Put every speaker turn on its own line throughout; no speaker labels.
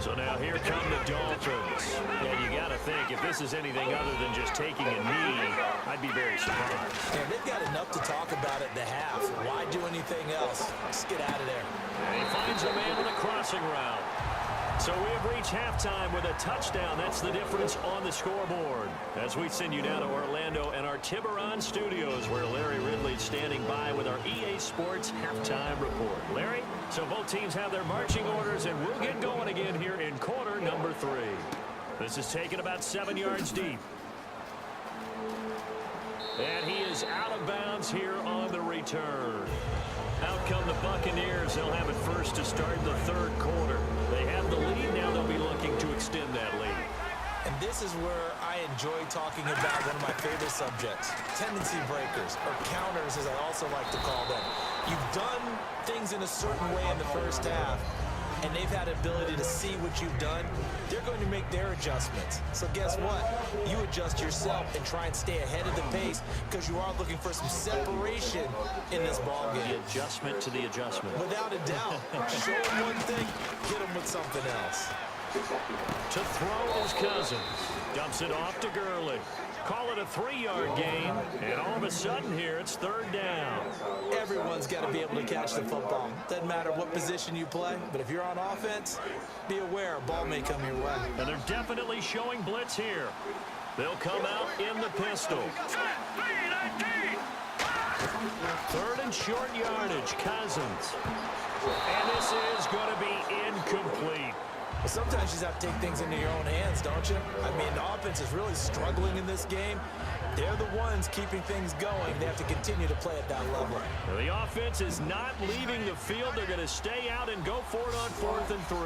So now here come the Dolphins. And you got to think, if this is anything other than just taking a knee, I'd be very surprised.
And they've got enough to talk about at the half. Why do anything else? Just get out of there.
And he finds a man in the crossing route. So we have reached halftime with a touchdown. That's the difference on the scoreboard. As we send you down to Orlando and our Tiburon studios, where Larry Ridley's standing by with our EA Sports halftime report. Larry, so both teams have their marching orders, and we'll get going again here in quarter number 3. This is taken about 7 yards deep. And he is out of bounds here on the return. Out come the Buccaneers. They'll have it first to start the third quarter. They have the lead. Now they'll be looking to extend that lead.
And this is where I enjoy talking about one of my favorite subjects, tendency breakers, or counters as I also like to call them. You've done things in a certain way in the first half, and they've had the ability to see what you've done. They're going to make their adjustments. So guess what? You adjust yourself and try and stay ahead of the pace because you are looking for some separation in this ballgame.
The adjustment to the adjustment.
Without a doubt. Show them one thing, hit them with something else.
To throw is Cousins. Dumps it off to Gurley. Call it a 3-yard gain. And all of a sudden here, it's third down.
Everyone's got to be able to catch the football. Doesn't matter what position you play, but if you're on offense, be aware a ball may come your way.
And they're definitely showing blitz here. They'll come out in the pistol. Third and short yardage, Cousins. And this is going to be incomplete.
Well, sometimes you just have to take things into your own hands, don't you? I mean, the offense is really struggling in this game. They're the ones keeping things going. They have to continue to play at that level.
Now, the offense is not leaving the field. They're going to stay out and go for it on 4th and 3.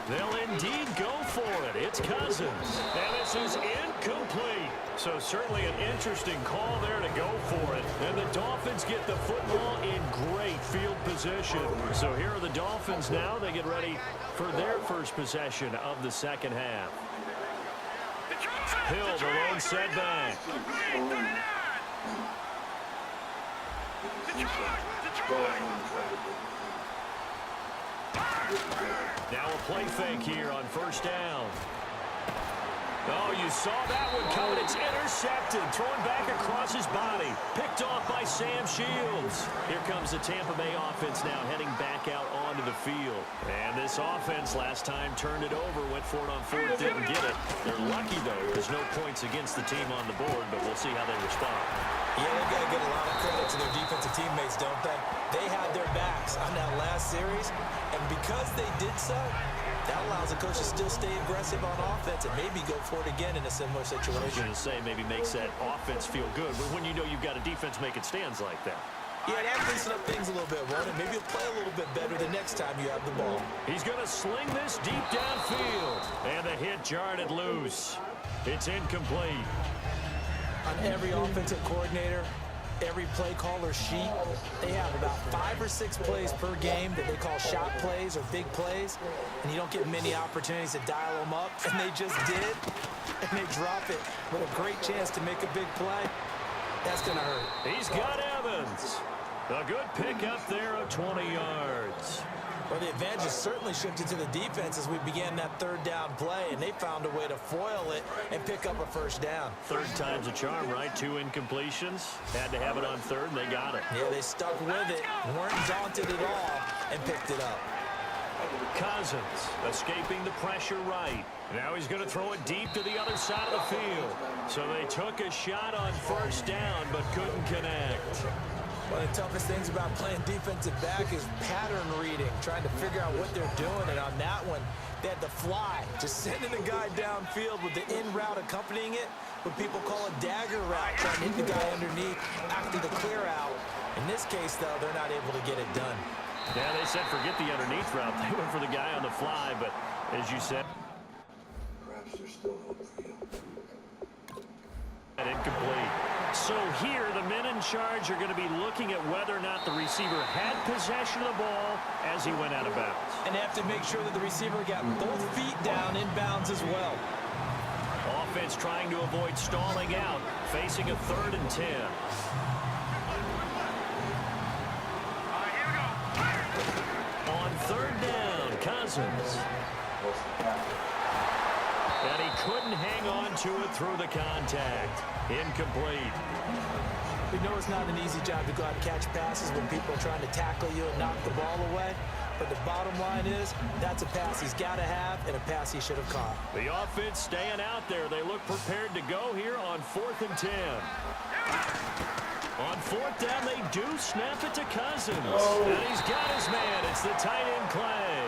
They'll indeed go for it. It's Cousins. And this is incomplete. So certainly an interesting call there to go for it. And the Dolphins get the football in great field position. So here are the Dolphins now. They get ready for their first possession of the second half. Hill, the lone setback. Now a play fake here on first down. Oh, you saw that one coming. It's intercepted. Thrown back across his body. Picked off by Sam Shields. Here comes the Tampa Bay offense now heading back out onto the field. And this offense last time turned it over, went for it on 4th, didn't get it. They're lucky, though. There's no points against the team on the board, but we'll see how they respond.
Yeah, they've got to give a lot of credit to their defensive teammates, don't they? They had their backs on that last series, and because they did so, that allows the coach to still stay aggressive on offense and maybe go for it again in a similar situation.
I was going to say maybe makes that offense feel good, but when you know you've got a defense making stands like that.
Yeah, that loosen up things a little bit, won't it? Maybe you'll play a little bit better the next time you have the ball.
He's going to sling this deep downfield, and the hit jarred it loose. It's incomplete.
On every offensive coordinator, every play caller sheet, they have about 5 or 6 plays per game that they call shot plays or big plays, and you don't get many opportunities to dial them up, and they just did, and they drop it with a great chance to make a big play. That's going to hurt.
He's got Evans. A good pickup there of 20 yards.
Well, the advantage has certainly shifted to the defense as we began that third down play, and they found a way to foil it and pick up a first down.
Third time's a charm, right? 2 incompletions. Had to have it on third, and they got it.
Yeah, they stuck with it, weren't daunted at all, and picked it up.
Cousins escaping the pressure right. Now he's going to throw it deep to the other side of the field. So they took a shot on first down, but couldn't connect.
One of the toughest things about playing defensive back is pattern reading, trying to figure out what they're doing. And on that one, they had to fly, just sending the guy downfield with the in route accompanying it, what people call a dagger route, trying to hit the guy underneath after the clear out. In this case, though, they're not able to get it done.
Yeah, they said forget the underneath route. They went for the guy on the fly, but as you said,
perhaps there's still hope for you.
Incomplete. So here, the men in charge are going to be looking at whether or not the receiver had possession of the ball as he went out of bounds.
And they have to make sure that the receiver got both feet down in bounds as well.
Offense trying to avoid stalling out, facing a 3rd and 10. On Cousins. And he couldn't hang on to it through the contact. Incomplete.
We know it's not an easy job to go out and catch passes when people are trying to tackle you and knock the ball away. But the bottom line is, that's a pass he's got to have and a pass he should have caught.
The offense staying out there. They look prepared to go here on 4th and 10. On 4th down, they do snap it to Cousins. And he's got his man. It's the tight end Clay.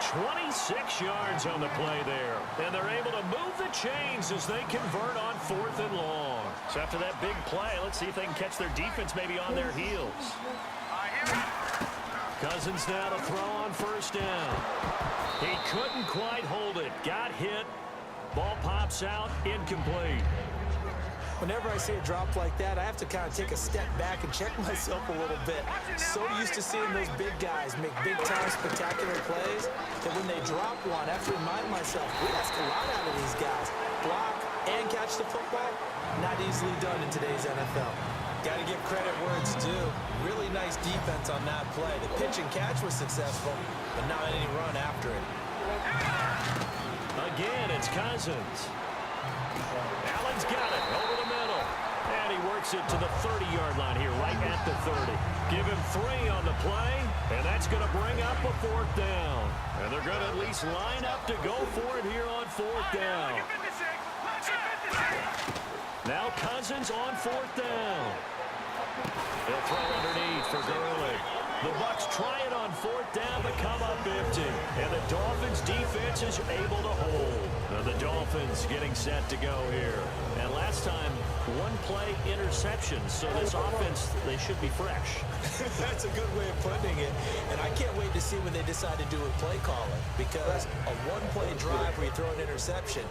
26 yards on the play there. And they're able to move the chains as they convert on 4th and long. So after that big play, let's see if they can catch their defense maybe on their heels. Cousins now to throw on 1st down. He couldn't quite hold it. Got hit. Ball pops out. Incomplete.
Whenever I see a drop like that, I have to kind of take a step back and check myself a little bit. So used to seeing those big guys make big-time spectacular plays that when they drop one, I have to remind myself, we ask a lot out of these guys. Block and catch the football, not easily done in today's NFL. Got to give credit where it's due. Really nice defense on that play. The pitch and catch was successful, but not any run after it.
Again, it's Cousins. Allen's got it over the middle. And he works it to the 30-yard line here, right at the 30. Give him 3 on the play, and that's going to bring up a 4th down. And they're going to at least line up to go for it here on 4th down. Now Cousins on 4th down. He'll throw underneath for Gurley. The Bucs try it on 4th down, but come up empty. And the Dolphins' defense is able to hold. Now the Dolphins getting set to go here. And last time, 1-play interception. So this offense, they should be fresh.
That's a good way of putting it. And I can't wait to see when they decide to do with play calling. Because a 1-play drive where you throw an interception,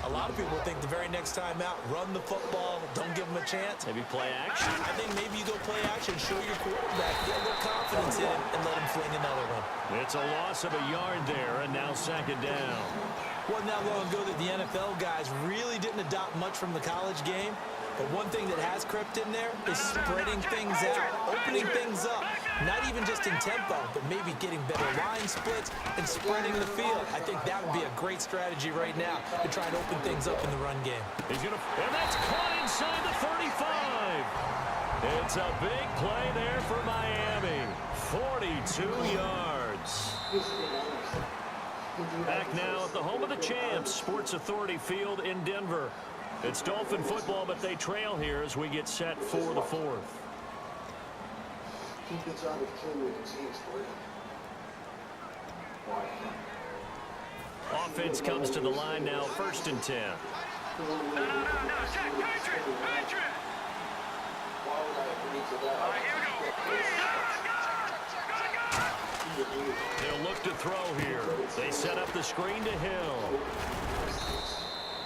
a lot of people think the very next time out, run the football, don't give them a chance.
Maybe play action.
I think maybe you go play action, show your quarterback, get a little confidence in him, and let him fling another one.
It's a loss of a yard there, and now 2nd down.
Wasn't that long ago that the NFL guys really didn't adopt much from the college game. But one thing that has crept in there is spreading things out, opening things up. Not even just in tempo, but maybe getting better line splits and spreading the field. I think that would be a great strategy right now to try and open things up in the run game.
And that's caught inside the 35. It's a big play there for Miami. 42 yards. Back now at the home of the champs, Sports Authority Field in Denver. It's Dolphin football, but they trail here as we get set for the 4th. Offense comes to the line now, 1st and 10.
No, Zach, Patriot! All right, here we go.
They'll look to throw here. They set up the screen to Hill.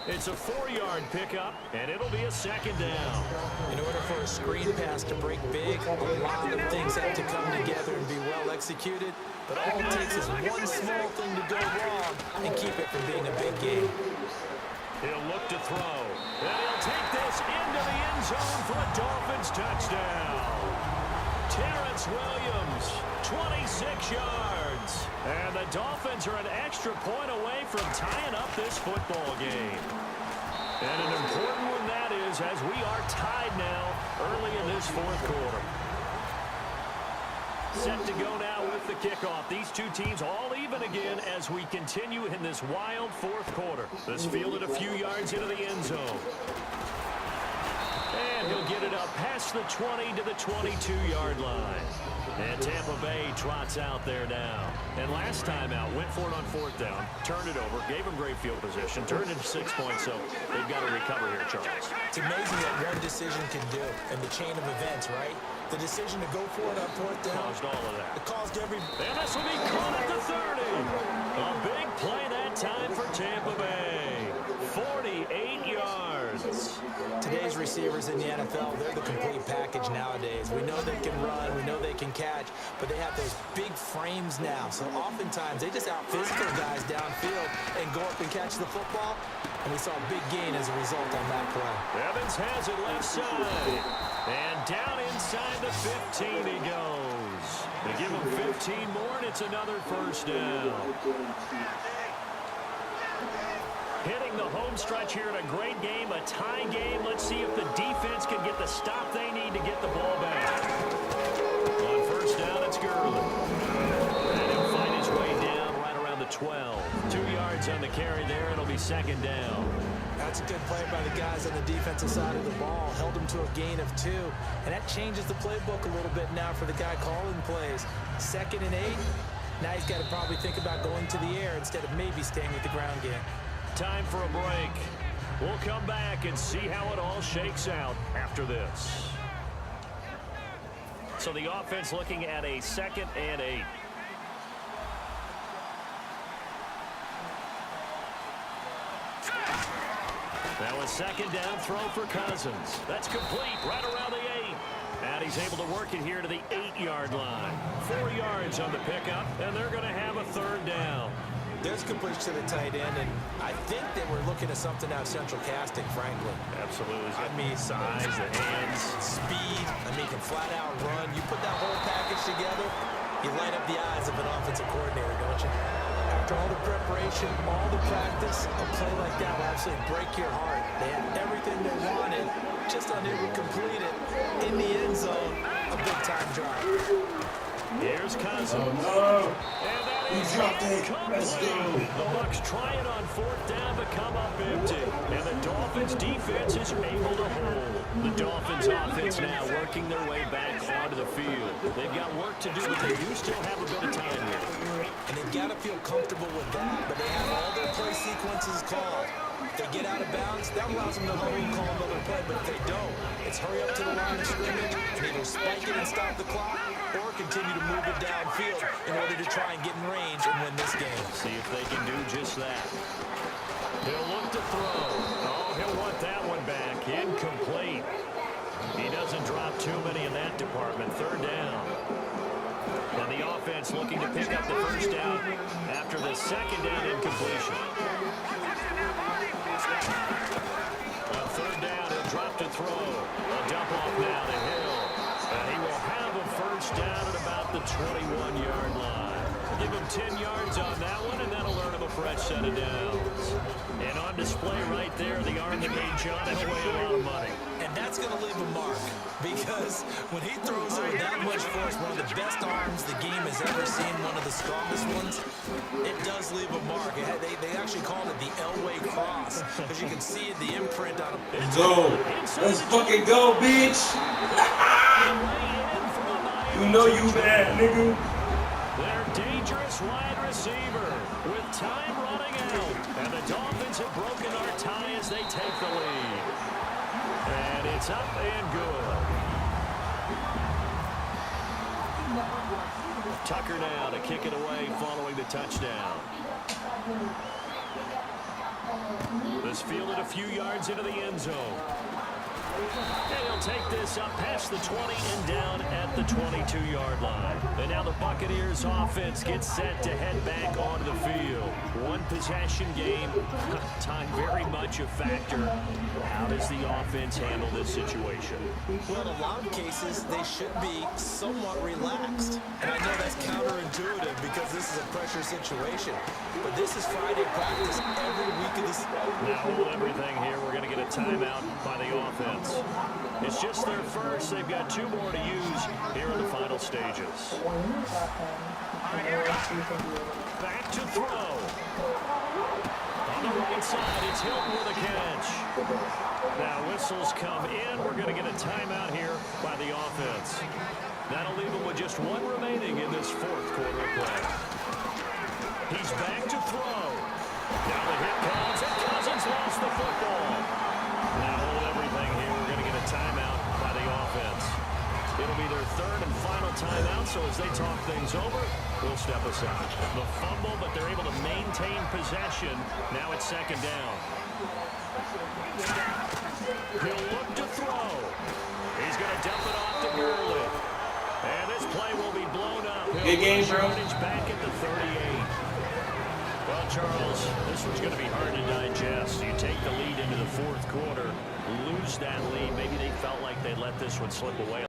It's a 4-yard pickup, and it'll be a 2nd down.
In order for a screen pass to break big, a lot of things have to come together and be well executed. But all it takes is one small thing to go wrong and keep it from being a big game.
He'll look to throw. And he'll take this into the end zone for a Dolphins touchdown. Terrence Williams, 26 yards. And the Dolphins are an extra point away from tying up this football game. And an important one that is, as we are tied now early in this 4th quarter. Set to go now with the kickoff. These two teams all even again as we continue in this wild 4th quarter. This fielded a few yards into the end zone. And he'll get it up past the 20 to the 22-yard line. And Tampa Bay trots out there now. And last time out, went for it on 4th down, turned it over, gave him great field position, turned it to 6 points, so they've got to recover here, Charles.
It's amazing what one decision can do in the chain of events, right? The decision to go for it on 4th down.
Caused all of that.
It caused every...
And this will be caught at the 30. A big play that time for Tampa Bay. 48 yards.
Today's receivers in the NFL, they're the complete package nowadays. We know they can run, we know they can catch, but they have those big frames now. So oftentimes they just out-physical guys downfield and go up and catch the football. And we saw a big gain as a result on that play.
Evans has it left side. And down inside the 15 he goes. They give him 15 more, and it's another first down. Hitting the home stretch here in a great game, a tie game. Let's see if the defense can get the stop they need to get the ball back. On first down, it's Gurley. And he'll find his way down right around the 12. 2 yards on the carry there. It'll be second down.
That's a good play by the guys on the defensive side of the ball. Held him to a gain of 2. And that changes the playbook a little bit now for the guy calling plays. 2nd and 8. Now he's got to probably think about going to the air instead of maybe staying with the ground game.
Time for a break. We'll come back and see how it all shakes out after this. So the offense looking at a 2nd and 8. Now a 2nd down throw for Cousins. That's complete right around the 8. And he's able to work it here to the 8-yard line. 4 yards on the pickup, and they're going to have a 3rd down.
There's completion to the tight end, and I think that we're looking at something out of central casting, frankly.
Absolutely.
I mean,
size, the hands,
speed. I mean, can flat out run. You put that whole package together, you light up the eyes of an offensive coordinator, don't you? After all the preparation, all the practice, a play like that will absolutely break your heart. They had everything they wanted, just unable to complete it in the end zone. A big-time drive.
Here's Cousins.
Oh, no.
And that
He
is
dropped it.
incomplete.
Let's go.
The Bucs trying on 4th down to come up empty. And the Dolphins defense is able to hold. The Dolphins offense now working their way back onto the field. They've got work to do, but they do still have a bit of time here.
And they've got to feel comfortable with that, but they have all their play sequences called. If they get out of bounds, that allows them to call another play, but if they don't, it's hurry up to the line of scrimmage and either spike it and stop the clock or continue to move it downfield in order to try and get in range and win this game.
See if they can do just that. He'll look to throw. Oh, he'll want that one back. Incomplete. He doesn't drop too many in that department. 3rd down. And the offense looking to pick up the first down after the 2nd down incompletion. On 3rd down, he'll drop to throw. A dump off now to Hill. And he will have a first down at about the 21-yard line. Give him 10 yards on that one, and that'll earn him a fresh set of downs. And on display right there, the arm that made John Elway a lot of money.
And that's going to leave a mark because when he throws it with that much force, one of the best arms the game has ever seen, one of the strongest ones, it does leave a mark. They actually called it the Elway cross because you can see the imprint on him.
Go. Let's fucking go, bitch. You know you bad, nigga.
Their dangerous wide receiver with time running out. And the Dolphins have broken our tie as they take the lead. And it's up and good. Tucker now to kick it away following the touchdown. This fielded a few yards into the end zone. And he'll take this up past the 20 and down at the 22-yard line. And now the Buccaneers offense gets set to head back onto the field. One possession game. Time very much a factor. How does the offense handle this situation?
Well, in a lot of cases, they should be somewhat relaxed. And I know that's counterintuitive because this is a pressure situation. But this is Friday practice every week of this.
Now hold everything here. We're going to get a timeout by the offense. It's just their first. They've got 2 more to use here in the final stages. Back to throw. On the right side, it's Hilton with a catch. Now whistles come in. We're going to get a timeout here by the offense. That'll leave them with just 1 remaining in this 4th quarter of play. He's back to throw. Now the hit comes, and Cousins lost the football. Now hold everything here. We're going to get a timeout by the offense. It'll be their 3rd and final timeout, so as they talk things over, we'll step aside. The fumble, but they're able to maintain possession. Now it's 2nd down. He'll look to throw. He's going to dump it off to Gurley. And this play will be blown up.
Good game, bro.
Back at the 38. Well, Charles, this one's going to be hard to digest. You take the lead into the 4th quarter, lose that lead. Maybe they felt like they let this one slip away.